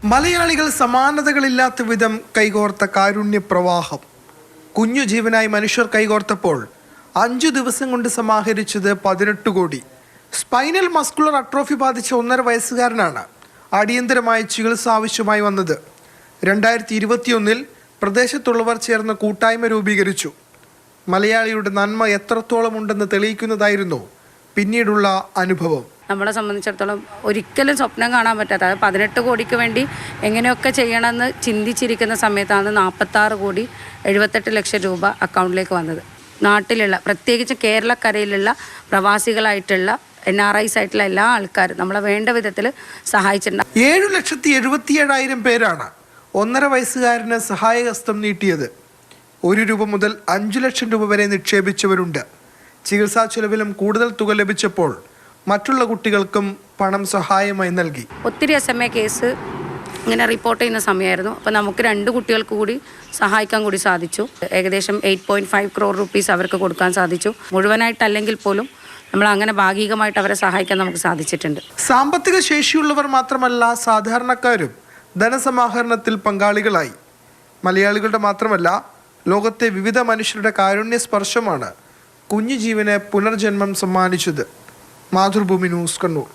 മലയാളികൾ സമാനതകളില്ലാത്ത വിധം കൈകോർത്ത കാരുണ്യ പ്രവാഹം. കുഞ്ഞു ജീവനായി മനുഷ്യർ കൈകോർത്തപ്പോൾ 5 ദിവസം കൊണ്ട് സമാഹരിച്ചത് 18 കോടി. സ്പൈനൽ മസ്കുലർ അട്രോഫി ബാധിച്ച 1.5 വയസ്സുകാരനാണ് അടിയന്തരമായ ചികിത്സ ആവശ്യമായി വന്നത്. 2021 പ്രദേശത്തുള്ളവർ ചേർന്ന് കൂട്ടായ്മ രൂപീകരിച്ചു. മലയാളിയുടെ നന്മ എത്രത്തോളം ഉണ്ടെന്ന് തെളിയിക്കുന്നതായിരുന്നു പിന്നീടുള്ള അനുഭവം. നമ്മളെ സംബന്ധിച്ചിടത്തോളം ഒരിക്കലും സ്വപ്നം കാണാൻ പറ്റാത്ത 18 കോടിക്ക് വേണ്ടി എങ്ങനെയൊക്കെ ചെയ്യണമെന്ന് ചിന്തിച്ചിരിക്കുന്ന സമയത്താണ് 46 കോടി 78 ലക്ഷം രൂപ അക്കൗണ്ടിലേക്ക് വന്നത്. നാട്ടിലുള്ള പ്രത്യേകിച്ച് കേരളക്കരയിലുള്ള പ്രവാസികളായിട്ടുള്ള NRIs ആയിട്ടുള്ള എല്ലാ ആൾക്കാരും നമ്മളെ വേണ്ട വിധത്തിൽ സഹായിച്ചിട്ടുണ്ട്. 7,77,000 പേരാണ് 1.5 വയസ്സുകാരന് സഹായഹസ്തം നീട്ടിയത്. 1 രൂപ മുതൽ 5 ലക്ഷം രൂപ വരെ നിക്ഷേപിച്ചവരുണ്ട്. ചികിത്സാ ചെലവിലും കൂടുതൽ തുക ലഭിച്ചപ്പോൾ മറ്റുള്ള കുട്ടികൾക്കും പണം സഹായമായി നൽകി. ഒത്തിരി SMA കേസ് ഇങ്ങനെ റിപ്പോർട്ട് ചെയ്യുന്ന സമയമായിരുന്നു. അപ്പോൾ നമുക്ക് 2 കുട്ടികൾക്ക് കൂടി സഹായിക്കാൻ കൂടി സാധിച്ചു. ഏകദേശം 8.5 crore rupees അവർക്ക് കൊടുക്കാൻ സാധിച്ചു. മുഴുവനായിട്ടല്ലെങ്കിൽ പോലും നമ്മൾ അങ്ങനെ ഭാഗികമായിട്ട് അവരെ സഹായിക്കാൻ നമുക്ക് സാധിച്ചിട്ടുണ്ട്. സാമ്പത്തിക ശേഷിയുള്ളവർ മാത്രമല്ല സാധാരണക്കാരും ധനസമാഹരണത്തിൽ പങ്കാളികളായി. മലയാളികളുടെ മാത്രമല്ല ലോകത്തെ വിവിധ മനുഷ്യരുടെ കാരുണ്യ സ്പർശമാണ് കുഞ്ഞു ജീവന് പുനർജന്മം സമ്മാനിച്ചത്. മാതൃഭൂമി ന്യൂസ്, കണ്ണൂർ.